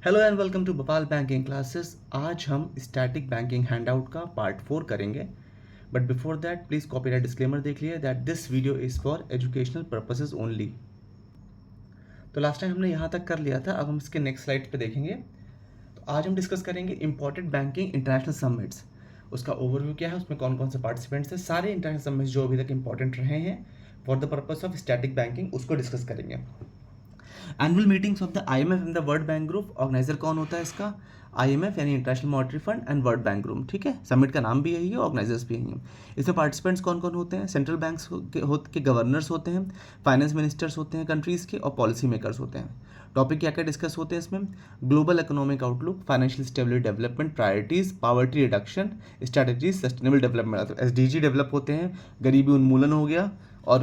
Hello and welcome to Bhopal banking classes. आज हम static banking handout का पार्ट 4 करेंगे। But before that please copyright disclaimer देख लिए that this video is for educational purposes only. तो last time हमने यहाँ तक कर लिया था, अब हम इसके नेक्स्ट स्लाइड पे देखेंगे। तो आज हम डिस्कस करेंगे इंपॉर्टेंट बैंकिंग इंटरनेशनल समिट्स। उसका ओवरव्यू क्या है, उसमें कौन कौन से पार्टिसिपेंट्स हैं, सारे इंटरनेशनल समिट्स जो अभी तक इंपॉर्टेंट रहे हैं for the purpose of static banking, उसको डिस्कस करेंगे। Annual meetings of the IMF and the world bank group. Organiser कौन होता है इसका? आईएमएफ यानी international monetary fund and world bank group. ठीक है, समिट का नाम भी यही है, ऑर्गेनाइजर्स भी यही है। इसमें पार्टिसिपेंट्स कौन कौन होते हैं? सेंट्रल बैंक्स के गवर्नर्स होते हैं, फाइनेंस मिनिस्टर्स होते हैं कंट्रीज़ के, और पॉलिसी मेकर्स होते हैं। टॉपिक क्या क्या डिस्कस होते हैं इसमें? Global economic outlook, financial stability development, priorities, poverty reduction, strategies, sustainable development, SDG develop होते हैं, गरीबी उन्मूलन हो गया, और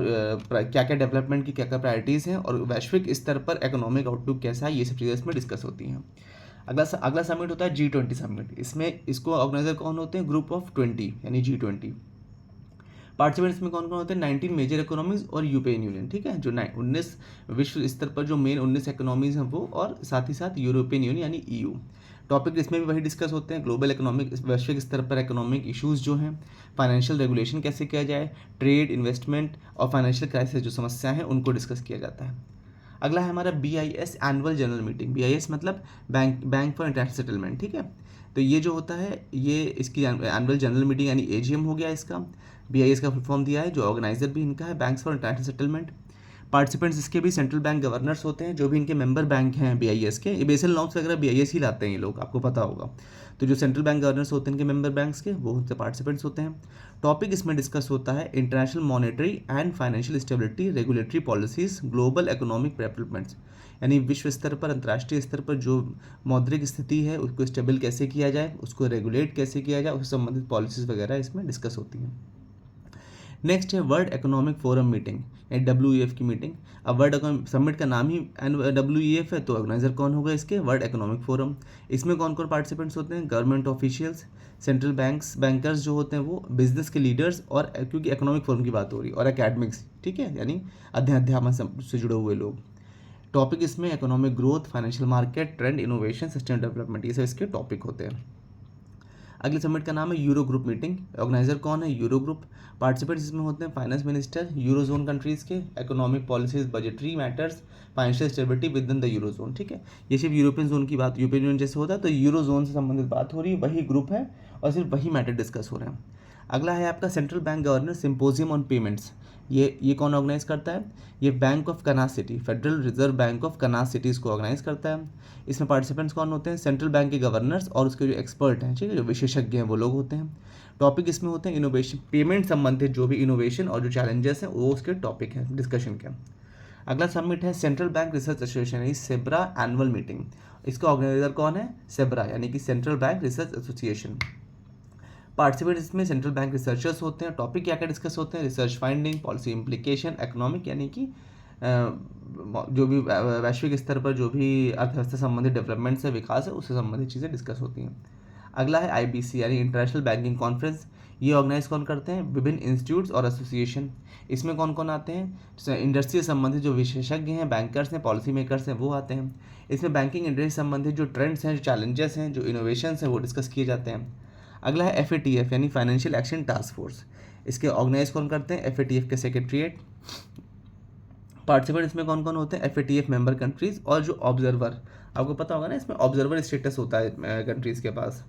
क्या क्या डेवलपमेंट की क्या क्या प्रायोरिटीज़ हैं, और वैश्विक स्तर पर इकोनॉमिक आउटलुक कैसा है, ये सब चीज़ें इसमें डिस्कस होती हैं। अगला समिट होता है G20 समिट। इसमें इसको ऑर्गेनाइजर कौन होते हैं? ग्रुप ऑफ 20 यानी G20। पार्टिसिपेंट्स में कौन कौन होते हैं? 19 मेजर इकोनॉमीज और यूरोपियन यूनियन। ठीक है, जो 19 विश्व स्तर पर जो मेन 19 इकोनॉमीज हैं वो, और साथ ही साथ यूरोपियन यूनियन यानी EU। टॉपिक इसमें भी वही डिस्कस होते हैं, ग्लोबल इकोनॉमिक, वैश्विक स्तर पर इकोनॉमिक इश्यूज जो हैं, फाइनेंशियल रेगुलेशन कैसे किया जाए, ट्रेड, इन्वेस्टमेंट और फाइनेंशियल क्राइसिस जो समस्या हैं उनको डिस्कस किया जाता है। अगला है हमारा BIS annual general meeting. BIS मतलब बैंक फॉर इंटरनेशनल सेटलमेंट। ठीक है, तो ये जो होता है ये इसकी एनुअल जनरल मीटिंग यानी AGM हो गया इसका। BIS का फुल फॉर्म दिया है, जो ऑर्गेनाइजर भी इनका है, banks for international settlement. Participants इसके भी सेंट्रल बैंक गवर्नर्स होते हैं, जो भी इनके मेंबर बैंक हैं BIS के। ये बेसल नॉर्म्स वगैरह BIS ही लाते हैं ये लोग, आपको पता होगा। तो जो सेंट्रल बैंक गवर्नर्स होते हैं इनके मेंबर बैंक्स के, वो उनसे पार्टिसिपेंट्स होते हैं। टॉपिक इसमें डिस्कस होता है international monetary and financial stability, regulatory policies, global economic developments, यानी विश्व स्तर पर, अंतर्राष्ट्रीय स्तर पर जो मौद्रिक स्थिति है उसको स्टेबल कैसे किया जाए, उसको रेगुलेट कैसे किया जाए, उससे संबंधित पॉलिसीज वगैरह इसमें डिस्कस होती हैं। नेक्स्ट है वर्ल्ड इकोनॉमिक फोरम मीटिंग या WEF की मीटिंग। अब वर्ल्ड समिट का नाम ही WEF है, तो ऑर्गेनाइजर कौन होगा इसके? World economic forum. इसमें कौन कौन पार्टिसिपेंट्स होते हैं? गवर्नमेंट ऑफिशियल्स, सेंट्रल बैंकर्स जो होते हैं वो, बिजनेस के लीडर्स, और क्योंकि इकोनॉमिक फोरम की बात हो रही है, और एकेडमिक्स। ठीक है, यानी अध्यापन से जुड़े हुए लोग। टॉपिक इसमें economic growth, financial market, trend, innovation, sustainable development, ये सब इसके टॉपिक होते हैं। अगले समिट का नाम है यूरो ग्रुप मीटिंग। ऑर्गेनाइजर कौन है? Euro group. पार्टिसिपेंट्स इसमें होते हैं finance minister euro zone countries के, economic policies, budgetary matters, financial stability within the euro zone. ठीक है, ये सिर्फ यूरोपियन जोन की बात, यूरोपियन यूनियन जैसे होता है तो यूरो जोन से संबंधित बात हो रही है, वही ग्रुप है और सिर्फ वही मैटर डिस्कस हो रहे हैं। अगला है आपका central bank governor symposium on payments. ये कौन ऑर्गेनाइज करता है? ये bank of Kansas city, federal reserve bank of Kansas cities को ऑर्गेनाइज करता है। इसमें पार्टिसिपेंट्स कौन होते हैं? सेंट्रल बैंक के गवर्नर्स और उसके जो एक्सपर्ट हैं, ठीक है, जो विशेषज्ञ हैं वो लोग होते हैं। टॉपिक इसमें होते हैं इनोवेशन, पेमेंट संबंधित जो भी इनोवेशन और जो चैलेंजेस हैं वो उसके टॉपिक हैं डिस्कशन के। अगला समिट है सेंट्रल बैंक रिसर्च एसोसिएशन, यानी सेब्रा एनुअल मीटिंग। इसका ऑर्गेनाइजर कौन है? सेब्रा यानी कि central bank research association. Participant इसमें सेंट्रल बैंक रिसर्चर्स होते हैं। टॉपिक क्या क्या डिस्कस होते हैं? Research finding, policy implication, economic यानी कि जो भी वैश्विक स्तर पर जो भी अर्थव्यवस्था संबंधित डेवलपमेंट से विकास है उससे संबंधित चीज़ें डिस्कस होती हैं। अगला है IBC यानी इंटरनेशनल बैंकिंग कॉन्फ्रेंस। ये ऑर्गेनाइज कौन करते हैं? विभिन्न इंस्टीट्यूट्स और एसोसिएशन। इसमें कौन कौन आते हैं? इंडस्ट्री से संबंधित जो विशेषज्ञ हैं, बैंकर्स हैं, पॉलिसी मेकर्स हैं, वो आते हैं। इसमें बैंकिंग इंडस्ट्री से संबंधित जो ट्रेंड्स हैं, जो चैलेंजेस हैं, जो इनोवेशंस हैं, वो डिस्कस किए जाते हैं। अगला है FATF यानी फाइनेंशियल एक्शन टास्क फोर्स। इसके ऑर्गेनाइज कौन करते हैं? FATF के सेक्रेटरीट। पार्टिसिपेंट इसमें कौन कौन होते हैं? FATF मेंबर कंट्रीज और जो ऑब्जर्वर, आपको पता होगा ना इसमें ऑब्जर्वर स्टेटस होता है कंट्रीज़ के पास,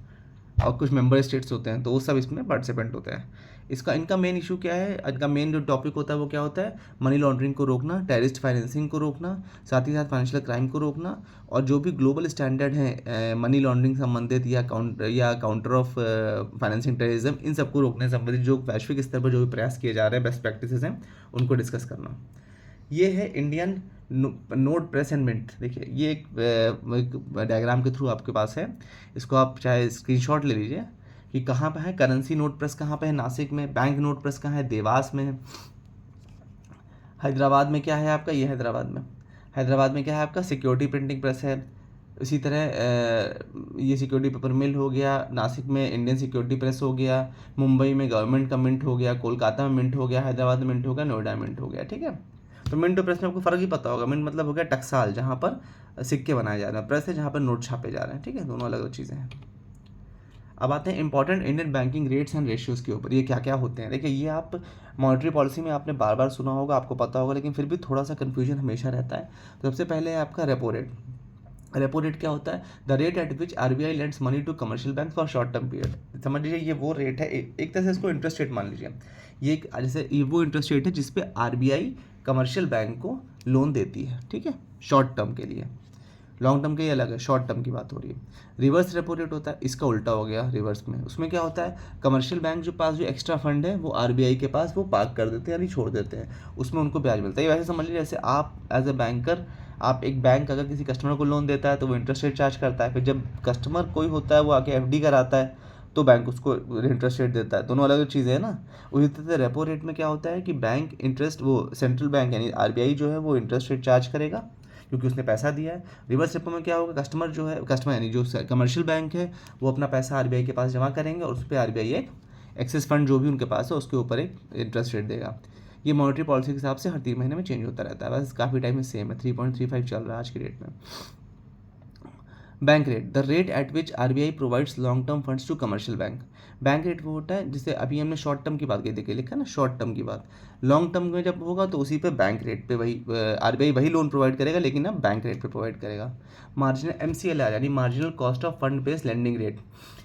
और कुछ मेंबर स्टेट्स होते हैं, तो वो सब इसमें पार्टिसिपेंट होते हैं। इनका मेन इशू क्या है? इनका मेन जो टॉपिक होता है वो क्या होता है? मनी लॉन्ड्रिंग को रोकना, टेररिस्ट फाइनेंसिंग को रोकना, साथ ही साथ फाइनेंशियल क्राइम को रोकना, और जो भी ग्लोबल स्टैंडर्ड हैं मनी लॉन्ड्रिंग संबंधित या काउंटर ऑफ फाइनेंसिंग टेररिज्म, इन सबको रोकने संबंधित जो वैश्विक स्तर पर जो भी प्रयास किए जा रहे हैं, बेस्ट प्रैक्टिसेस हैं, उनको डिस्कस करना। ये है Indian note press and mint. देखिए ये एक डायग्राम के थ्रू आपके पास है, इसको आप चाहे स्क्रीनशॉट ले लीजिए कि कहाँ पे है करेंसी नोट प्रेस, कहाँ पे है नासिक में, बैंक नोट प्रेस कहाँ है, देवास में है, हैदराबाद में क्या है आपका, ये हैदराबाद में, हैदराबाद में क्या है आपका सिक्योरिटी प्रिंटिंग प्रेस है। इसी तरह ये सिक्योरिटी पेपर मिल हो गया, नासिक में इंडियन सिक्योरिटी प्रेस हो गया, मुंबई में गवर्नमेंट का मिंट हो गया, कोलकाता में मिंट हो गया, हैदराबाद में मिंट हो गया, नोएडा में मिंट हो गया। ठीक है, तो मिंट और प्रेस में आपको फ़र्क ही पता होगा। मिंट मतलब हो गया टकसाल, जहाँ पर सिक्के बनाए जा रहे हैं, प्रेस है जहाँ पर नोट छापे जा रहे हैं, ठीक है, दोनों अलग अलग चीज़ें हैं। अब आते हैं important Indian banking rates and ratios के ऊपर, ये क्या क्या होते हैं। देखिए, ये आप मॉनेटरी पॉलिसी में आपने बार बार सुना होगा, आपको पता होगा, लेकिन फिर भी थोड़ा सा कन्फ्यूजन हमेशा रहता है। तो सबसे पहले है आपका रेपो रेट। रेपो रेट क्या होता है? The rate at which RBI lends money to commercial bank for short term period. समझ लीजिए, ये वो रेट है, एक तरह से इसको इंटरेस्ट रेट मान लीजिए। जैसे ये वो इंटरेस्ट रेट है जिसपे आरबीआई कमर्शियल बैंक को लोन देती है, ठीक है, शॉर्ट टर्म के लिए। लॉन्ग टर्म के ये अलग है, शॉर्ट टर्म की बात हो रही है। रिवर्स रेपो रेट होता है, इसका उल्टा हो गया रिवर्स में। उसमें क्या होता है, कमर्शियल बैंक जो पास जो एक्स्ट्रा फंड है वो आरबीआई के पास वो पार्क कर देते हैं, यानी छोड़ देते हैं, उसमें उनको ब्याज मिलता है। वैसे समझ लीजिए, जैसे आप एज ए बैंकर, आप एक बैंक अगर किसी कस्टमर को लोन देता है तो वो इंटरेस्ट रेट चार्ज करता है, फिर जब कस्टमर कोई होता है वो आके एफडी कराता है तो बैंक उसको इंटरेस्ट रेट देता है। दोनों अलग अलग चीज़ें हैं ना। उसी तरह से रेपो रेट में क्या होता है कि बैंक इंटरेस्ट, वो सेंट्रल बैंक यानी आरबीआई जो है वो इंटरेस्ट रेट चार्ज करेगा क्योंकि उसने पैसा दिया है। रिवर्स रेपो में क्या होगा, कस्टमर जो है, कस्टमर यानी जो कमर्शियल बैंक है वो अपना पैसा आरबीआई के पास जमा करेंगे और उस पर आरबीआई एक एक्सेस फंड जो भी उनके पास है उसके ऊपर एक इंटरेस्ट रेट देगा। ये मॉनेटरी पॉलिसी के हिसाब से हर 3 महीने में चेंज होता रहता है, बस काफ़ी टाइम में सेम है, 3.35 चल रहा है आज की डेट में। Bank rate, the rate at which RBI provides long term funds to commercial bank. Bank rate वो होता है, जैसे अभी हमने शॉर्ट टर्म की बात की, देखिए लिखा ना शॉर्ट टर्म की बात। लॉन्ग टर्म में जब होगा तो उसी पे बैंक रेट पे वही आरबीआई वही लोन प्रोवाइड करेगा, लेकिन अब बैंक रेट पे प्रोवाइड करेगा। मार्जिनल एमसीएलआर यानी marginal cost of fund based lending rate,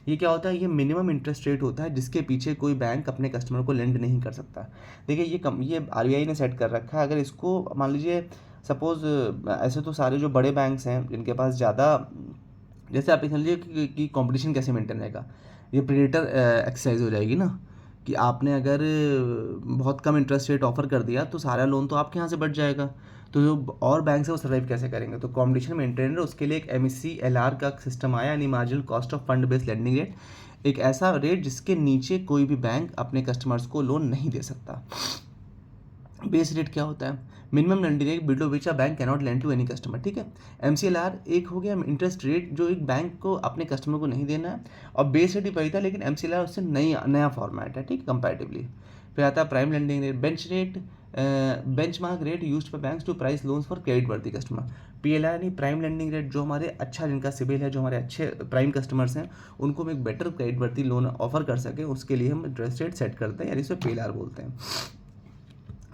ये क्या होता है, ये मिनिमम इंटरेस्ट रेट होता है जिसके पीछे कोई बैंक अपने कस्टमर को लेंड नहीं कर सकता। देखिए, ये आरबीआई ने सेट कर रखा है। अगर इसको मान लीजिए सपोज, ऐसे तो सारे जो बड़े बैंक्स हैं जिनके पास ज़्यादा, जैसे आप समझ लीजिए कि कंपटीशन कैसे मेंटेन रहेगा, ये प्रेडेटर एक्सरसाइज हो जाएगी ना, कि आपने अगर बहुत कम इंटरेस्ट रेट ऑफर कर दिया तो सारा लोन तो आपके यहाँ से बढ़ जाएगा, तो जो और बैंक है वो सर्वाइव कैसे करेंगे। तो कंपटीशन मेंटेन है, उसके लिए एक एमसीएलआर का सिस्टम आया, यानी marginal cost of fund based lending rate, एक ऐसा रेट जिसके नीचे कोई भी बैंक अपने कस्टमर्स को लोन नहीं दे सकता। बेस रेट क्या होता है, minimum lending rate below which a bank cannot lend to any customer, ठीक है। एमसीएलआर एक हो गया इंटरेस्ट रेट जो एक बैंक को अपने कस्टमर को नहीं देना है, और बेस रेट ही वही था, लेकिन एमसीएलआर उससे नया फॉर्मेट है, ठीक, कंपैरेटिवली। फिर आता है prime lending rate, benchmark rate used by banks to price loans for credit worthy customer. PLR यानी प्राइम लेंडिंग रेट, जो हमारे अच्छा जिनका सिबिल है, जो हमारे अच्छे प्राइम कस्टमर्स हैं, उनको हम एक बेटर क्रेडिट वर्दी लोन ऑफर कर सकें, उसके लिए हम इंटरेस्ट रेट सेट करते हैं, यानी इसे पीएलआर बोलते हैं।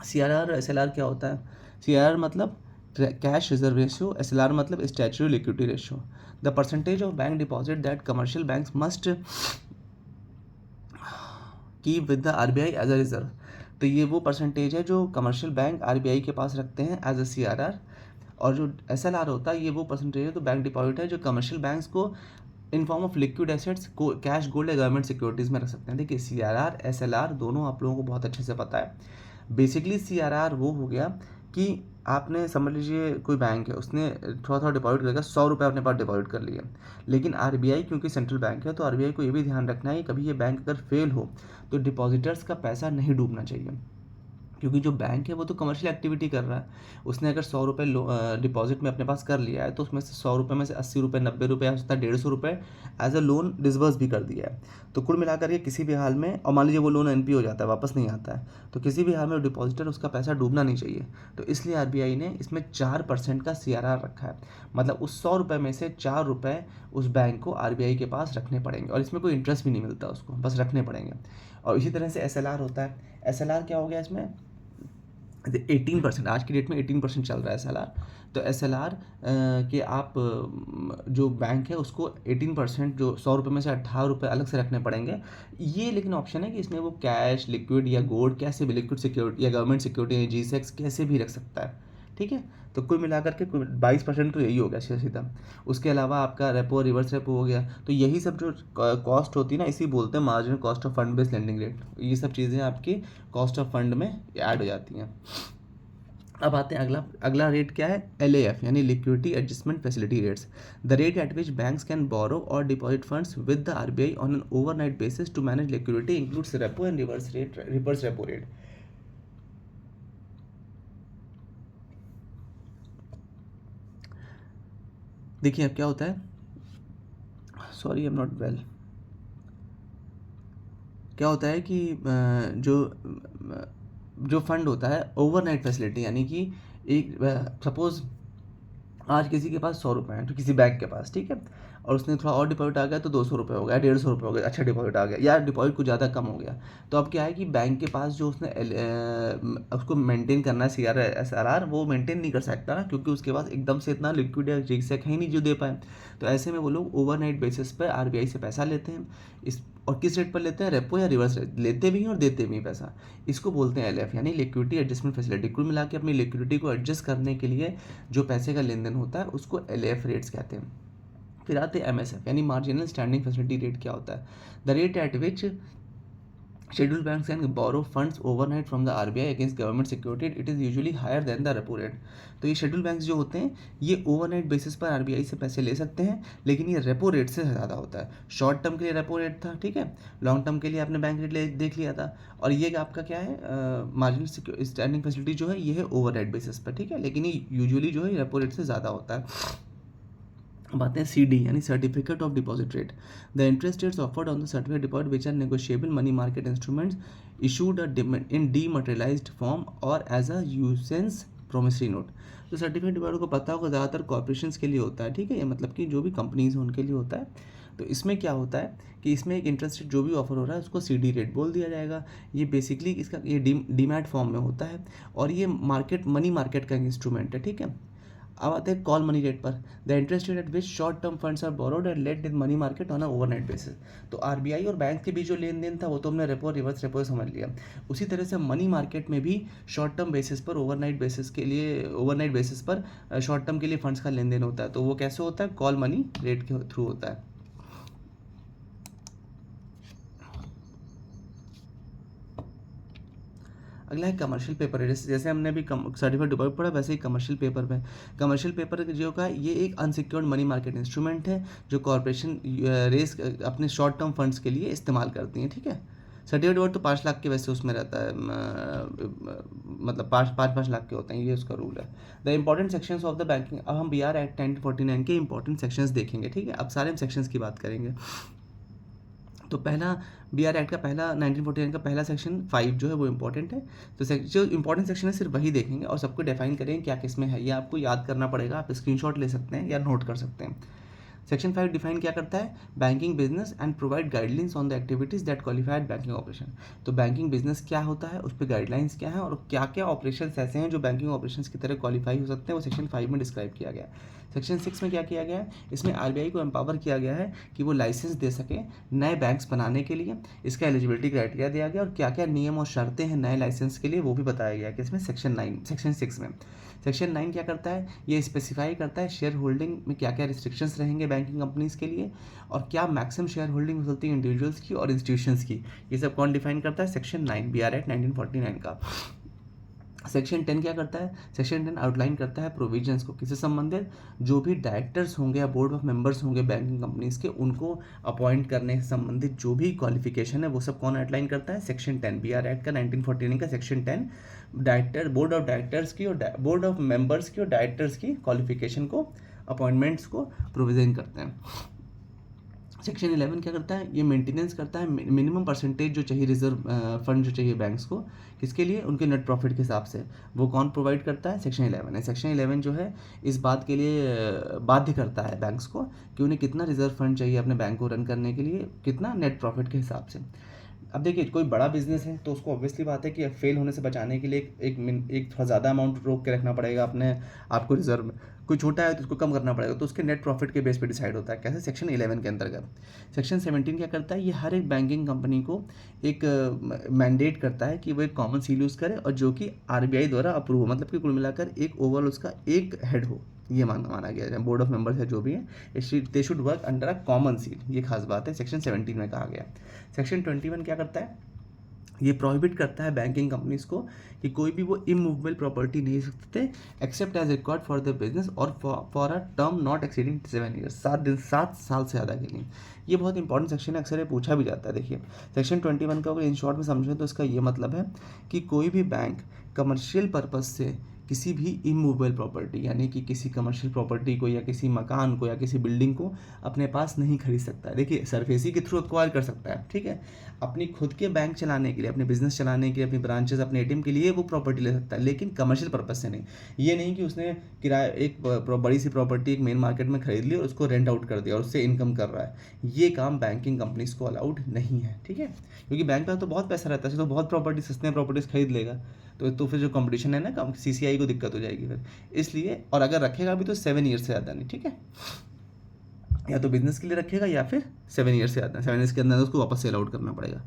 सीआरआर एसएलआर क्या होता है, सीआरआर मतलब कैश रिजर्व रेशियो, एसएलआर मतलब statutory liquidity ratio, the percentage of bank deposit that commercial banks must keep with the RBI as a reserve. तो ये वो परसेंटेज है जो कमर्शियल बैंक आरबीआई के पास रखते हैं एज अ सीआरआर, और जो एसएलआर होता है ये वो परसेंटेज है तो बैंक डिपॉजिट है जो कमर्शियल बैंक्स को in form of liquid assets को कैश, गोल्ड या गवर्नमेंट सिक्योरिटीज़ में रख सकते हैं। देखिए, सीआरआर एसएलआर दोनों आप लोगों को बहुत अच्छे से पता है। बेसिकली सीआरआर वो हो गया कि आपने समझ लीजिए कोई बैंक है, उसने थोड़ा थोड़ा डिपॉजिट करके 100 रुपये अपने पास डिपॉजिट कर लिया, लेकिन आरबीआई क्योंकि सेंट्रल बैंक है तो आरबीआई को ये भी ध्यान रखना है कि कभी ये बैंक अगर फेल हो तो डिपॉजिटर्स का पैसा नहीं डूबना चाहिए, क्योंकि जो बैंक है वो तो कमर्शियल एक्टिविटी कर रहा है। उसने अगर 100 रुपये डिपॉजिट में अपने पास कर लिया है तो उसमें से 100 रुपये में से 80 रुपये, 90 रुपये, हो सकता है 150 रुपये एज अ लोन डिसबर्स भी कर दिया है। तो कुल मिलाकर के किसी भी हाल में, और मान लीजिए वो लोन एनपी हो जाता है, वापस नहीं आता है, तो किसी भी हाल में डिपॉजिटर उसका पैसा डूबना नहीं चाहिए। तो इसलिए आरबीआई ने इसमें 4% का सीआरआर रखा है, मतलब उस 100 रुपये में से 4 रुपये उस बैंक को आरबीआई के पास रखने पड़ेंगे, और इसमें कोई इंटरेस्ट भी नहीं मिलता उसको, बस रखने पड़ेंगे। और इसी तरह से एसएलआर होता है। एसएलआर क्या हो गया इसमें, 18%, आज की डेट में 18% चल रहा है एसएलआर। तो एसएलआर के आप जो बैंक है उसको 18%, जो 100 रुपये में से 18 रुपये अलग से रखने पड़ेंगे। ये लेकिन ऑप्शन है कि इसमें वो कैश, लिक्विड या गोल्ड, कैसे भी लिक्विड सिक्योरिटी या गवर्नमेंट सिक्योरिटी या जीसेक्स कैसे भी रख सकता है, ठीक है। तो कुल मिलाकर के 22% तो यही हो गया सीधा सीधा। उसके अलावा आपका रेपो, रिवर्स रेपो हो गया। तो यही सब जो कॉस्ट होती है ना, इसी बोलते हैं marginal cost of fund based lending rate. ये सब चीज़ें आपकी कॉस्ट ऑफ फंड में ऐड हो जाती हैं। अब आते हैं अगला रेट क्या है, LAF यानी liquidity adjustment facility rates, the rate at which banks can borrow और deposit funds with the RBI on an overnight basis to manage liquidity includes repo and reverse repo rate. देखिए अब क्या होता है, sorry I am not well, क्या होता है कि जो फंड होता है ओवरनाइट फैसिलिटी, यानी कि एक सपोज़ आज किसी के पास 100 रुपये हैं, तो किसी बैंक के पास, ठीक है, और उसने थोड़ा और डिपॉजिट आ गया तो 200 रुपये हो गया, 150 रुपये हो गया, अच्छा डिपॉजिट आ गया, या डिपॉजिट कुछ ज़्यादा कम हो गया, तो अब क्या है कि बैंक के पास जो उसने उसको मेंटेन करना है CRR, वो मेंटेन नहीं कर सकता ना, क्योंकि उसके पास एकदम से इतना लिक्विड या रिस्क है ही नहीं जो दे पाए। तो ऐसे में वो लोग ओवरनाइट बेसिस पर RBI से पैसा लेते हैं, इस और किस रेट पर लेते हैं, रेपो या रिवर्स रेट, लेते भी हैं और देते भी हैं पैसा। इसको बोलते हैं LF, यानी लिक्विडिटी एडजस्टमेंट फैसिलिटी। कुल मिला के अपनी लिक्विडिटी को एडजस्ट करने के लिए जो पैसे का लेन देन होता है उसको LF रेट्स कहते हैं। फिर आते हैं MSF, यानी मार्जिनल स्टैंडिंग फैसिलिटी रेट। क्या होता है? The rate at which scheduled banks can borrow funds overnight from the RBI against government security, it is usually higher than the repo rate। तो ये शेड्यूल बैंक्स जो होते हैं ये ओवरनाइट बेसिस पर RBI से पैसे ले सकते हैं, लेकिन ये रेपो रेट से ज़्यादा होता है। शॉर्ट टर्म के लिए रेपो रेट था, ठीक है, लॉन्ग टर्म के लिए आपने बैंक रेट देख लिया था, और ये आपका क्या है, मार्जिनल स्टैंडिंग फैसिलिटी जो है ये है ओवरनाइट बेसिस पर, ठीक है, लेकिन ये यूजुअली जो है रेपो रेट से ज़्यादा होता है। अब आते हैं CD, यानी certificate of deposit rate. The interest rates offered on the certificate deposit which are negotiable money market instruments issued in dematerialised form और as a usance promissory note. तो सर्टिफिकेट डिपॉजिट को पता होगा ज़्यादातर कॉर्पोरेशंस के लिए होता है, ठीक है, ये मतलब कि जो भी कंपनीज हैं उनके लिए होता है। तो इसमें क्या होता है कि इसमें एक इंटरेस्ट रेट जो भी ऑफर हो रहा है उसको CD रेट बोल दिया जाएगा। ये बेसिकली इसका ये डीमैट फॉर्म में होता है, और ये मनी मार्केट का इंस्ट्रूमेंट है, ठीक है। अब आते हैं कॉल मनी रेट पर। The interest rate at which short term funds are borrowed and lent in money market on a overnight basis. तो RBI और बैंक के बीच जो लेन देन था वो तो हमने रेपो रिवर्स रेपो समझ लिया। उसी तरह से मनी मार्केट में भी शॉर्ट टर्म बेसिस पर ओवरनाइट बेसिस पर शॉर्ट टर्म के लिए फंड्स का लेन देन होता है। तो वो कैसे होता है? कॉल मनी रेट के थ्रू होता है। अगला है कमर्शियल पेपर। जैसे हमने भी सर्टिफिकेट डिपॉजिट पढ़ा, वैसे ही कमर्शियल पेपर में, कमर्शियल पेपर जो का ये एक अनसिक्योर्ड मनी मार्केट इंस्ट्रूमेंट है जो कॉर्पोरेशन रेस अपने शॉर्ट टर्म फंड्स के लिए इस्तेमाल करती हैं, ठीक है। सर्टिफिकेट डिपॉजिट तो 5 लाख के वैसे उसमें रहता है, मतलब 5 लाख के होते हैं, ये उसका रूल है। The important sections of the banking. अब हम BR एक्ट 1949 के इंपॉर्टेंट सेक्शंस देखेंगे, ठीक है। अब सारे हम सेक्शंस की बात करेंगे। तो पहला BR एक्ट का पहला 1949 का पहला सेक्शन 5 जो है वो इंपॉर्टेंट है। तो जो इंपॉर्टेंट सेक्शन है सिर्फ वही देखेंगे और सबको डिफाइन करेंगे क्या किस में है, ये आपको याद करना पड़ेगा। आप स्क्रीनशॉट ले सकते हैं या नोट कर सकते हैं। सेक्शन 5 डिफाइन क्या करता है? Banking business and provide guidelines on the activities that qualified banking operation. तो बैंकिंग बिजनेस क्या होता है, उस पर गाइडलाइंस क्या है, और क्या क्या ऑपरेशन ऐसे हैं जो बैंकिंग ऑपरेशंस की तरह क्वालिफाई हो सकते हैं, वो सेक्शन 5 में डिस्क्राइब किया गया है। सेक्शन 6 में क्या किया गया है? इसमें RBI को एम्पावर किया गया है कि वो लाइसेंस दे सके नए बैंक्स बनाने के लिए। इसका एलिजिबिलिटी क्राइटेरिया दिया गया और क्या क्या नियम और शर्तें हैं नए लाइसेंस के लिए वो भी बताया गया कि इसमें सेक्शन 6 में। सेक्शन 9 क्या करता है? ये स्पेसिफाई करता है शेयर होल्डिंग में क्या क्या रिस्ट्रिक्शंस रहेंगे बैंकिंग कंपनीज के लिए, और क्या मैक्सिमम शेयर होल्डिंग हो सकती है इंडिविजुअल्स की और इंस्टीट्यूशंस की। ये सब कौन डिफाइन करता है? सेक्शन 9 BR एक्ट 1949 का। सेक्शन 10 क्या करता है? सेक्शन 10 आउटलाइन करता है प्रोविजंस को, किससे संबंधित? जो भी डायरेक्टर्स होंगे या बोर्ड ऑफ मेंबर्स होंगे बैंकिंग कंपनीज के, उनको अपॉइंट करने से संबंधित जो भी क्वालिफिकेशन है वो सब कौन आउटलाइन करता है? सेक्शन 10 BR एक्ट का 1949 का सेक्शन 10 बोर्ड ऑफ डायरेक्टर्स की और बोर्ड ऑफ मेंबर्स की और डायरेक्टर्स की क्वालिफिकेशन को, अपॉइंटमेंट्स को प्रोविजन करते हैं। सेक्शन 11 क्या करता है? ये मेंटेनेंस करता है मिनिमम परसेंटेज जो चाहिए रिजर्व फंड जो चाहिए बैंक्स को, किसके लिए? उनके नेट प्रॉफिट के हिसाब से। वो कौन प्रोवाइड करता है? सेक्शन 11 है। सेक्शन 11 जो है इस बात के लिए बाध्य करता है बैंक्स को कि उन्हें कितना रिजर्व फंड चाहिए अपने बैंक को रन करने के लिए, कितना नेट प्रॉफिट के हिसाब से। अब देखिए कोई बड़ा बिजनेस है तो उसको ऑब्वियसली बात है कि फेल होने से बचाने के लिए एक थोड़ा ज़्यादा अमाउंट रोक के रखना पड़ेगा अपने आपको रिजर्व में। कोई छोटा है तो उसको कम करना पड़ेगा, तो उसके नेट प्रॉफिट के बेस पे डिसाइड होता है। कैसे? सेक्शन 11 के अंतर्गत। सेक्शन 17 क्या करता है? ये हर एक बैंकिंग कंपनी को एक मैंडेट करता है कि वो एक कॉमन सील यूज़ करे और जो कि RBI द्वारा अप्रूव हो, मतलब कि कुल मिलाकर एक ओवरऑल उसका एक हेड हो, ये माना गया है। बोर्ड ऑफ मेंबर्स है जो भी है, they should work under a common seal, ये खास बात है, सेक्शन 17 में कहा गया। सेक्शन 21 क्या करता है? ये प्रोहिबिट करता है बैंकिंग कंपनीज को कि कोई भी वो इमूवेबल प्रॉपर्टी नहीं सकते except as required for the business और for a term not exceeding 7 years, 7 साल से ज़्यादा के लिए। ये बहुत इंपॉर्टेंट सेक्शन है, अक्सर ये पूछा भी जाता है। देखिए सेक्शन 21 का अगर इन शॉर्ट में समझें तो इसका ये मतलब है कि कोई भी बैंक कमर्शियल पर्पज़ से किसी भी इमूवेबल प्रॉपर्टी यानी कि किसी कमर्शियल प्रॉपर्टी को या किसी मकान को या किसी बिल्डिंग को अपने पास नहीं खरीद सकता है। देखिए सरफेसी के थ्रू एक्वायर कर सकता है, ठीक है, अपनी खुद के बैंक चलाने के लिए, अपने बिजनेस चलाने के लिए, अपनी ब्रांचेस, अपने एटीएम के लिए वो प्रॉपर्टी ले सकता है, लेकिन कमर्शियल पर्पज से नहीं। ये नहीं कि उसने किराया एक बड़ी सी प्रॉपर्टी एक मेन मार्केट में खरीद ली और उसको रेंट आउट कर दिया और उससे इनकम कर रहा है। ये काम बैंकिंग कंपनीज को अलाउड नहीं है, ठीक है, क्योंकि बैंक का तो बहुत पैसा रहता है, तो बहुत प्रॉपर्टी सस्ते प्रॉपर्टीज खरीद लेगा, तो फिर जो कंपटीशन है ना सीसीआई को दिक्कत हो जाएगी फिर, इसलिए। और अगर रखेगा भी तो 7 ईयर से ज़्यादा नहीं, ठीक है, या तो बिजनेस के लिए रखेगा या फिर 7 ईयर से ज़्यादा, 7 ईयर्स के अंदर उसको वापस सेल आउट करना पड़ेगा।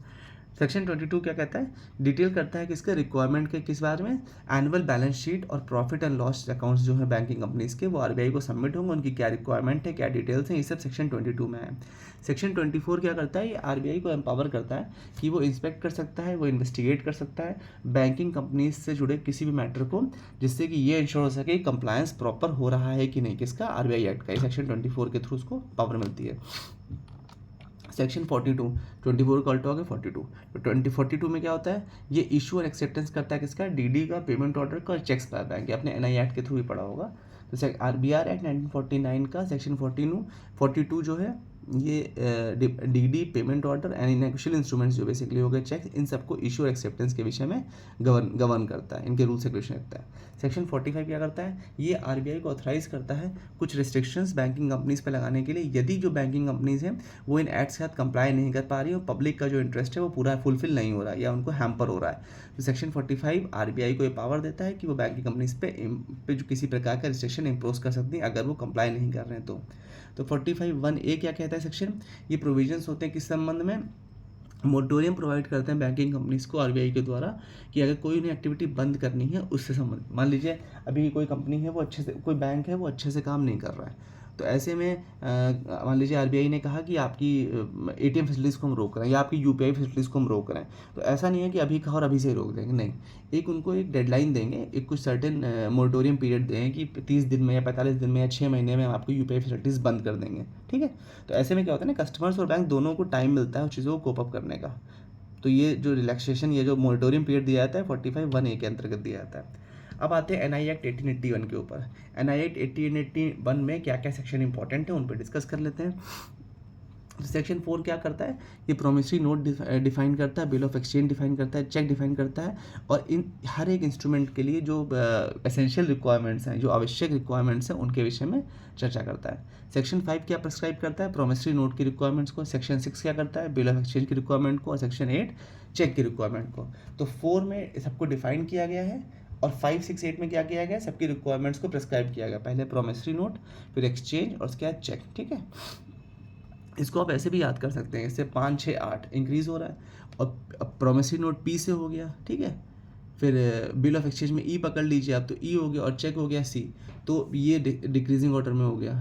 सेक्शन 22 क्या कहता है, डिटेल करता है कि इसके रिक्वायरमेंट के किस बारे में, एनुअल बैलेंस शीट और प्रॉफिट एंड लॉस अकाउंट्स जो है बैंकिंग कंपनीज के वो आरबीआई को सबमिट होंगे, उनकी क्या रिक्वायरमेंट है, क्या डिटेल्स हैं, ये सब सेक्शन 22 में है। सेक्शन 24 क्या करता है, ये आरबीआई को एम्पावर करता है कि वो इंस्पेक्ट कर सकता है, वो इन्वेस्टिगेट कर सकता है बैंकिंग कंपनीज से जुड़े किसी भी मैटर को, जिससे कि ये इंश्योर हो सके कंप्लायंस प्रॉपर हो रहा है कि नहीं, किसका, आरबीआई एक्ट का। सेक्शन 24 के थ्रू उसको पावर मिलती है। सेक्शन 42, 24 का अल्टो है 42। तो 42 में क्या होता है, ये इशू और एक्सेप्टेंस करता है किसका, डीडी का, पेमेंट ऑर्डर का और चेक्स का बैंक, आपने एनआई एक्ट के थ्रू ही पढ़ा होगा। तो आरबीआर एक्ट 1949 का सेक्शन 42 जो है ये DD, payment order and financial instruments जो बेसिकली हो गए चेक, इन सबको इशू और एक्सेप्टेंस के विषय में गवर्न करता है, इनके रूल्स रेगुलेशन रखता है। सेक्शन 45 क्या करता है, ये आरबीआई को ऑथराइज करता है कुछ रिस्ट्रिक्शंस बैंकिंग कंपनीज पर लगाने के लिए, यदि जो बैंकिंग कंपनीज हैं वो इन एक्ट्स के साथ कंप्लाई नहीं कर पा रही और पब्लिक का जो इंटरेस्ट है वो पूरा फुलफिल नहीं हो रहा है या उनको हैम्पर हो रहा है। तो सेक्शन 45 आरबीआई को ये पावर देता है कि वो बैंकिंग कंपनीज पे जो किसी प्रकार का रिस्ट्रिक्शन इम्पोज कर सकती है अगर वो कंप्लाई नहीं कर रहे हैं तो 45(1)(a) क्या कहता है सेक्शन, ये प्रोविजंस होते हैं किस संबंध में, मोटोरियम प्रोवाइड करते हैं बैंकिंग कंपनीज को आरबीआई के द्वारा कि अगर कोई उन्हें एक्टिविटी बंद करनी है उससे संबंधित, मान लीजिए अभी कोई कंपनी है वो अच्छे से, कोई बैंक है वो अच्छे से काम नहीं कर रहा है, तो ऐसे में मान लीजिए आरबीआई ने कहा कि आपकी एटीएम फैसिलिटीज़ को हम रोक रहे हैं या आपकी यूपीआई फैसिलिटीज़ को हम रोक रहे हैं, तो ऐसा नहीं है कि अभी कहा और अभी से ही रोक देंगे, नहीं, एक उनको एक डेडलाइन देंगे, एक कुछ सर्टेन मोरेटोरियम पीरियड देंगे कि 30 दिन में या 45 दिन में या 6 महीने में हम आपको यूपीआई फैसिलिटीज़ बंद कर देंगे, ठीक है। तो ऐसे में क्या होता है ना, कस्टमर्स और बैंक दोनों को टाइम मिलता है उस चीज़ों को कोप अप करने का। तो ये जो रिलैक्सेशन, ये जो मोरेटोरियम पीरियड दिया जाता है 45(1)(a) के अंतर्गत दिया जाता है। अब आते हैं एनआई एक्ट 1881 के ऊपर। एनआई एक्ट 1881 में क्या क्या सेक्शन इंपॉर्टेंट है उन पर डिस्कस कर लेते हैं। सेक्शन 4 क्या करता है, ये प्रोमिसरी नोट डिफाइन करता है, बिल ऑफ एक्सचेंज डिफाइन करता है, चेक डिफाइन करता है, और इन हर एक इंस्ट्रूमेंट के लिए जो एसेंशियल रिक्वायरमेंट्स हैं, जो आवश्यक रिक्वायरमेंट्स हैं, उनके विषय में चर्चा करता है। सेक्शन 5 क्या प्रिस्क्राइब करता है, प्रोमिसरी नोट की रिक्वायरमेंट्स को। सेक्शन 6 क्या करता है, बिल ऑफ एक्सचेंज की रिक्वायरमेंट को। और सेक्शन 8 चेक की रिक्वायरमेंट को। तो 4 में सबको डिफाइन किया गया है और 5, 6, 8 में क्या किया गया है, सबकी रिक्वायरमेंट्स को प्रिस्क्राइब किया गया, पहले प्रोमिसरी नोट, फिर एक्सचेंज और उसके बाद चेक, ठीक है। इसको आप ऐसे भी याद कर सकते हैं, इससे 5, 6, 8 इंक्रीज़ हो रहा है, और प्रोमिसरी नोट पी से हो गया, ठीक है, फिर बिल ऑफ एक्सचेंज में ई पकड़ लीजिए आप, तो ई हो गया, और चेक हो गया सी, तो ये डिक्रीजिंग ऑर्डर में हो गया,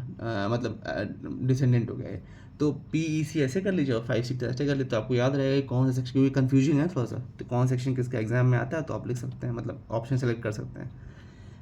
मतलब डिसेंडेंट हो गया है। तो पी ई सी ऐसे कर लीजिए और 5, 6 ऐसे कर लीजिए, तो आपको याद रहेगा कि कौन सा सेक्शन, क्योंकि कन्फ्यूजन है थोड़ा सा, तो कौन सेक्शन किसका एग्जाम में आता है, तो आप लिख सकते हैं, मतलब ऑप्शन सेलेक्ट कर सकते हैं।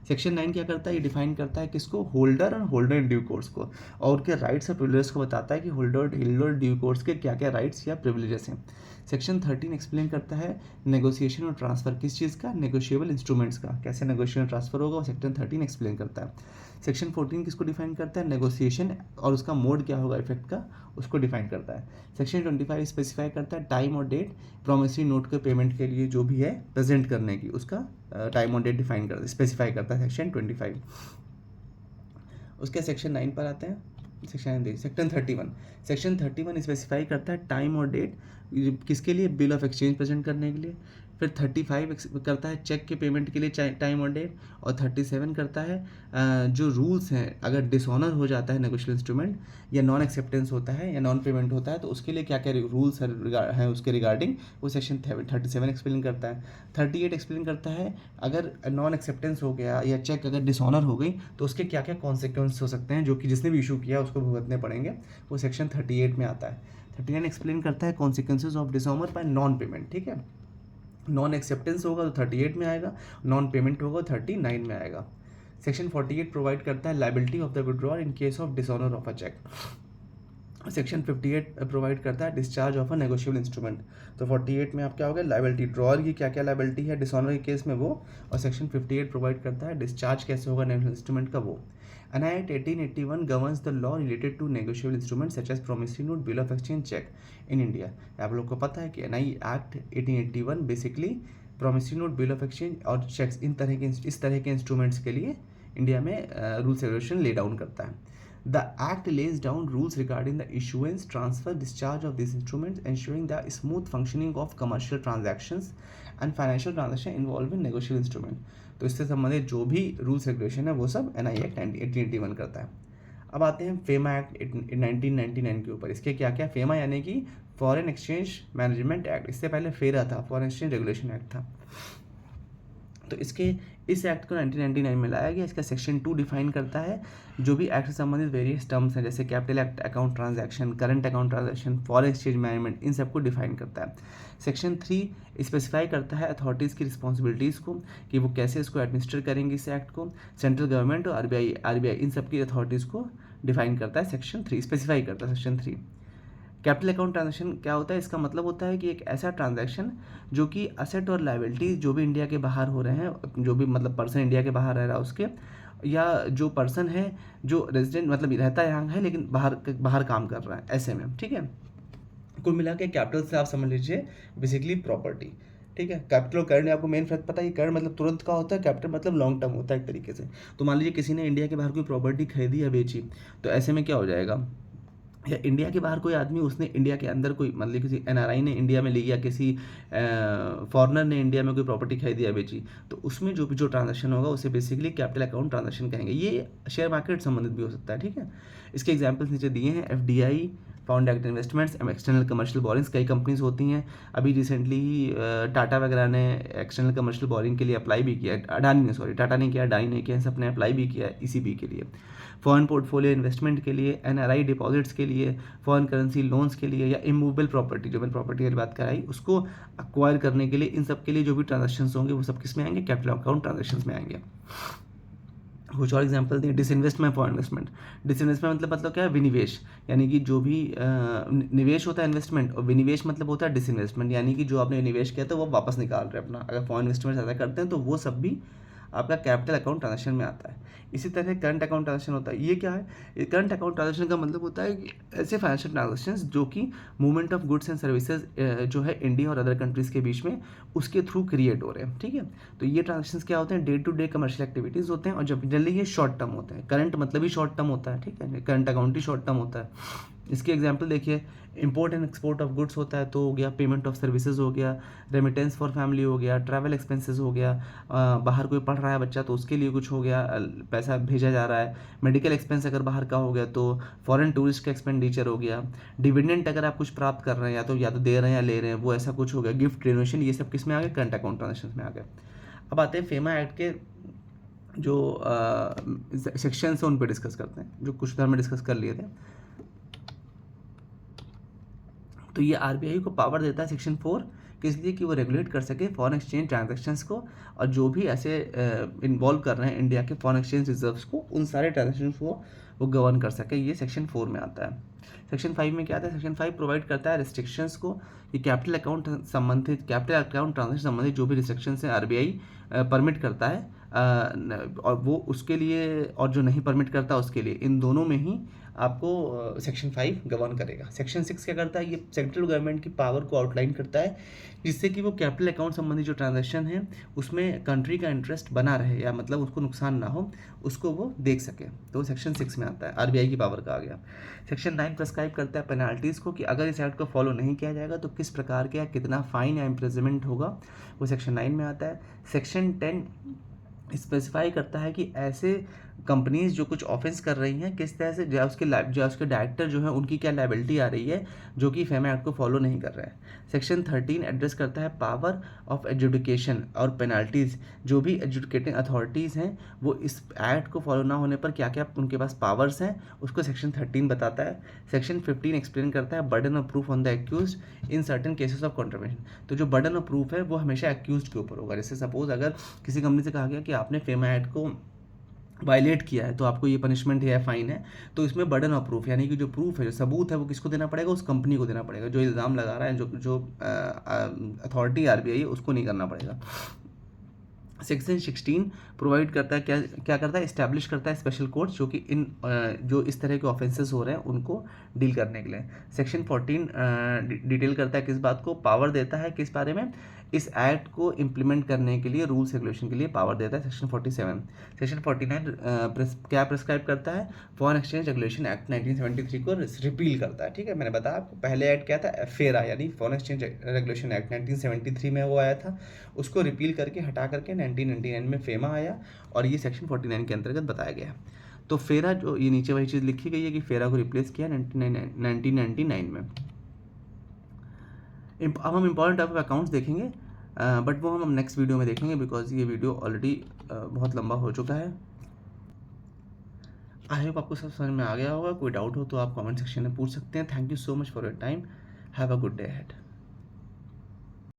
सेक्शन 9 क्या करता है, ये डिफाइन करता है किसको, होल्डर और होल्डर इन ड्यू कोर्स को, और उनके राइट्स और प्रिविलेजेस को बताता है कि होल्डर ड्यू कोर्स के क्या क्या राइट्स या प्रिविलेजेस हैं। सेक्शन 13 एक्सप्लेन करता है नेगोशिएशन और ट्रांसफर, किस चीज़ का, नेगोशिएबल इंस्ट्रूमेंट्स का, कैसे नेगोशिएशन ट्रांसफर होगा, वो सेक्शन 13 एक्सप्लेन करता है। सेक्शन 14 किसको डिफाइन करता है, नेगोशिएशन और उसका मोड क्या होगा इफेक्ट का, उसको डिफाइन करता है। सेक्शन 25 स्पेसिफाई करता है टाइम और डेट प्रोमिसरी नोट के पेमेंट के लिए जो भी है प्रेजेंट करने की, उसका टाइम और डेट डिफाइन करता है, स्पेसिफाई करता है सेक्शन 25। उसके सेक्शन 9 पर आते हैं, सेक्शन 31। सेक्शन 31 स्पेसिफाई करता है टाइम और डेट किसके लिए, बिल ऑफ एक्सचेंज प्रेजेंट करने के लिए। फिर 35 करता है चेक के पेमेंट के लिए टाइम और डेट, और 37 करता है जो रूल्स हैं, अगर डिसऑनर हो जाता है नेगोशियल इंस्ट्रूमेंट, या नॉन एक्सेप्टेंस होता है या नॉन पेमेंट होता है, तो उसके लिए क्या क्या रूल्स हैं उसके रिगार्डिंग, वो सेक्शन 37 एक्सप्लेन करता है। 38 एक्सप्लेन करता है अगर नॉन एक्सेप्टेंस हो गया या चेक अगर डिसऑनर हो गई तो उसके क्या क्या कॉन्सिक्वेंस हो सकते हैं, जो कि जिसने भी इशू किया उसको भुगतने पड़ेंगे, वो सेक्शन 38 में आता है। 39 एक्सप्लेन करता है consequences of dishonour bye non payment, ठीक है, नॉन एक्सेप्टेंस होगा तो 38 में आएगा, नॉन पेमेंट होगा 39 में आएगा। सेक्शन 48 प्रोवाइड करता है liability of the drawer in case of dishonour of a cheque. Section 58 provide करता है discharge of a negotiable instrument. तो 48 में आप क्या हो गया, लाइबिलिटी, ड्रॉअर की क्या क्या लाइबिलिटी है डिसऑनर के केस में वो, और सेक्शन 58 प्रोवाइड करता है डिस्चार्ज कैसे होगा नेगोशिएबल इंस्ट्रूमेंट का वो। N act 1881 governs the law related to negotiable instrument such as promissory note, bill of exchange, cheque in India. आप लोग को पता है कि N act 1881 basically promissory note, bill of exchange और चेक्स इस तरह के इंस्ट्रूमेंट्स के लिए इंडिया में रूल्स रेगुलेशन ले डाउन करता है। The Act lays down rules regarding the issuance, transfer, discharge of these instruments, ensuring the smooth functioning of commercial transactions and financial transactions involving negotiable instrument। तो इससे संबंधित जो भी rules regulation है वो सब एन आई एक्ट 1881 करता है। अब आते हैं फेमा एक्ट 1999 के ऊपर। इसके क्या क्या, फेमा यानी कि फॉरेन एक्सचेंज मैनेजमेंट एक्ट, इससे पहले फेरा था, फॉरेन एक्सचेंज रेगुलेशन एक्ट था। तो इस एक्ट को 1999 में लाया गया। इसका सेक्शन 2 डिफाइन करता है जो भी एक्ट से संबंधित वेरियस टर्म्स हैं, जैसे capital act account transaction, current account transaction, foreign exchange management, इन सबको डिफाइन करता है। सेक्शन 3 स्पेसिफाई करता है अथॉरिटीज़ की रिस्पॉन्सिबिलिटीज़ को कि वो कैसे इसको एडमिनिस्टर करेंगे इस एक्ट को। सेंट्रल गवर्नमेंट और आरबीआई इन सब की अथॉरिटीज़ को डिफाइन करता है सेक्शन 3, स्पेसिफाई करता है सेक्शन 3। कैपिटल अकाउंट ट्रांजैक्शन क्या होता है, इसका मतलब होता है कि एक ऐसा ट्रांजैक्शन जो कि असेट और लायबिलिटी जो भी इंडिया के बाहर हो रहे हैं, जो भी मतलब पर्सन इंडिया के बाहर रह रहा है उसके, या जो पर्सन है जो रेजिडेंट मतलब रहता है यहाँ है लेकिन बाहर काम कर रहा है, ऐसे में, ठीक है। कुल मिला के कैपिटल से आप समझ लीजिए बेसिकली प्रॉपर्टी, ठीक है। कैपिटल और करंट आपको मेन फर्क पता है, करंट मतलब तुरंत का होता है, कैपिटल मतलब लॉन्ग टर्म होता है एक तरीके से। तो मान लीजिए किसी ने इंडिया के बाहर कोई प्रॉपर्टी खरीदी या बेची, तो ऐसे में क्या हो जाएगा, या इंडिया के बाहर कोई आदमी उसने इंडिया के अंदर कोई मतलब किसी एनआरआई ने इंडिया में ली या किसी फॉरेनर ने इंडिया में कोई प्रॉपर्टी खरीदी या बेची, तो उसमें जो ट्रांजैक्शन होगा उसे बेसिकली कैपिटल अकाउंट ट्रांजैक्शन कहेंगे। ये शेयर मार्केट संबंधित भी हो सकता है, ठीक है। इसके एग्जाम्पल्स नीचे दिए हैं, FDI, found direct investments, external commercial borings, कई कंपनीज होती हैं। अभी रिसेंटली ही टाटा वगैरह ने एक्सटर्नल कमर्शियल बोरिंग के लिए अप्लाई भी किया, अडानी ने, सॉरी टाटा ने किया, अडानी ने किया, सबने अप्लाई भी किया ईसीबी के लिए। फॉरेन पोर्टफोलियो इन्वेस्टमेंट के लिए, एनआरआई डिपॉजिट्स के लिए, फॉरेन करेंसी लोन्स के लिए, या इमूवेबल प्रॉपर्टी, जो मैंने प्रॉपर्टी की बात कराई उसको अक्वायर करने के लिए, इन सब के लिए जो भी ट्रांजेक्शन्स होंगे वो सब किस में आएंगे, कैपिटल अकाउंट ट्रांजेक्शन्स में आएंगे। कुछ और एग्जांपल दिए, डिसइन्वेस्टमेंट फॉर इन्वेस्टमेंट। डिसइन्वेस्टमेंट मतलब क्या है, विनिवेश, यानी कि जो भी निवेश होता है इन्वेस्टमेंट, और विनिवेश मतलब होता है डिसइन्वेस्टमेंट, यानी कि जो आपने निवेश किया था वो वापस निकाल रहे हैं अपना। अगर फॉरेन इन्वेस्टमेंट ज़्यादा करते हैं तो वो सब भी आपका कैपिटल अकाउंट ट्रांजेक्शन में आता है। इसी तरह करंट अकाउंट ट्रांजेक्शन होता है। ये क्या है, करंट अकाउंट ट्रांजेक्शन का मतलब होता है कि ऐसे फाइनेंशियल ट्रांजेक्शन्स जो कि movement of goods and services जो है इंडिया और अदर कंट्रीज़ के बीच में उसके थ्रू क्रिएट हो रहे हैं, ठीक है। तो ये ट्रांजेक्शन्स क्या होते हैं, day to day commercial activities होते हैं, और जब जनरली ये शॉर्ट टर्म होते हैं। करंट मतलब ही शॉर्ट टर्म होता है, ठीक है, करंट अकाउंट ही शॉर्ट टर्म होता है। इसके एग्जाम्पल देखिए, import and export of goods होता है तो हो गया, पेमेंट ऑफ सर्विसेज हो गया, रेमिटेंस फॉर फैमिली हो गया, ट्रैवल एक्सपेंसेस हो गया, बाहर कोई पढ़ रहा है बच्चा तो उसके लिए कुछ हो गया, पैसा भेजा जा रहा है, मेडिकल एक्सपेंस अगर बाहर का हो गया तो फॉरेन टूरिस्ट का एक्सपेंडिचर हो गया, डिविडेंड अगर आप कुछ प्राप्त कर रहे हैं या तो दे रहे हैं या ले रहे हैं वो ऐसा कुछ हो गया, गिफ्ट डोनेशन, ये सब किस में आ गया, करंट अकाउंट ट्रांजेक्शन में आ गया। अब आते हैं फेमा एक्ट के जो सेक्शन है उन पर डिस्कस करते हैं, जो कुछ उधर में डिस्कस कर लिए थे। तो ये आरबीआई को पावर देता है सेक्शन 4 किस लिए, कि वो रेगुलेट कर सके फॉरेन एक्सचेंज ट्रांजैक्शंस को, और जो भी ऐसे इन्वॉल्व कर रहे हैं इंडिया के फॉरेन एक्सचेंज रिजर्व्स को, उन सारे ट्रांजैक्शंस को वो गवर्न कर सके। ये सेक्शन 4 में आता है। सेक्शन 5 में क्या आता है, सेक्शन 5 प्रोवाइड करता है रिस्ट्रिक्शंस को, कि कैपिटल अकाउंट ट्रांजेक्शन संबंधित जो भी रिस्ट्रिक्शंस हैं आरबीआई परमिट करता है, और वो उसके लिए, और जो नहीं परमिट करता उसके लिए, इन दोनों में ही आपको सेक्शन 5 गवर्न करेगा। सेक्शन 6 क्या करता है, ये सेंट्रल गवर्नमेंट की पावर को आउटलाइन करता है, जिससे कि वो कैपिटल अकाउंट संबंधी जो ट्रांजैक्शन है उसमें कंट्री का इंटरेस्ट बना रहे, या मतलब उसको नुकसान ना हो, उसको वो देख सके। तो सेक्शन 6 में आता है, आरबीआई की पावर का आ गया। सेक्शन 9 प्रेस्क्राइब करता है पेनाल्टीज़ को, कि अगर इस एक्ट को फॉलो नहीं किया जाएगा तो किस प्रकार के या कितना फाइन या इम्प्रिजनमेंट होगा, वो सेक्शन 9 में आता है। सेक्शन 10 स्पेसिफाई करता है कि ऐसे कंपनीज जो कुछ ऑफेंस कर रही हैं किस तरह से जो उसके डायरेक्टर जो है उनकी क्या लायबिलिटी आ रही है, जो कि फेमा एक्ट को फॉलो नहीं कर रहे हैं। सेक्शन 13 एड्रेस करता है पावर ऑफ एजुकेशन और पेनाल्टीज़, जो भी एजुकेटिंग अथॉरिटीज़ हैं वो इस एक्ट को फॉलो ना होने पर क्या क्या उनके पास पावर्स हैं, उसको सेक्शन 13 बताता है। सेक्शन 15 एक्सप्लेन करता है burden of proof on the accused in certain cases of contravention. तो जो बर्डन ऑफ प्रूफ है वो हमेशा एक्यूज्ड के ऊपर होगा। जैसे सपोज अगर किसी कंपनी से कहा गया कि आपने फेमा एक्ट को वायलेट किया है तो आपको ये पनिशमेंट है, फाइन है। तो इसमें बर्डन ऑफ प्रूफ, यानी कि जो प्रूफ है, जो सबूत है, वो किसको देना पड़ेगा? उस कंपनी को देना पड़ेगा जो इल्ज़ाम लगा रहा है, जो जो अथॉरिटी आरबीआई है, उसको नहीं करना पड़ेगा। सेक्शन 16 प्रोवाइड करता है, क्या क्या करता है? इस्टेब्लिश करता है स्पेशल कोर्ट्स जो कि इन जो इस तरह के ऑफेंसेस हो रहे हैं उनको डील करने के लिए। सेक्शन 14 डिटेल करता है किस बात को? पावर देता है किस बारे में? इस एक्ट को इम्प्लीमेंट करने के लिए, रूल्स रेगुलेशन के लिए पावर देता है, सेक्शन 47। सेक्शन 49 क्या प्रिस्क्राइब करता है? फॉरेन एक्सचेंज रेगुलेशन एक्ट 1973 को रिपील करता है। ठीक है, मैंने बताया आपको, पहले एक्ट क्या था? फेरा, यानी फॉरेन एक्सचेंज रेगुलेशन एक्ट 1973 में वो आया था, उसको रिपील करके हटा करके 1999 में फेमा आया, और ये सेक्शन 49 के अंतर्गत बताया गया। तो फेरा, जो ये नीचे वही चीज़ लिखी गई है कि फेरा को रिप्लेस किया 1999 में। अब हम इंपॉर्टेंट टाइप ऑफ अकाउंट्स देखेंगे, बट वो हम नेक्स्ट वीडियो में देखेंगे, बिकॉज ये वीडियो ऑलरेडी बहुत लंबा हो चुका है। आई होप आपको सब समझ में आ गया होगा। कोई डाउट हो तो आप कमेंट सेक्शन में पूछ सकते हैं। Thank you so much for your time. Have a good day ahead.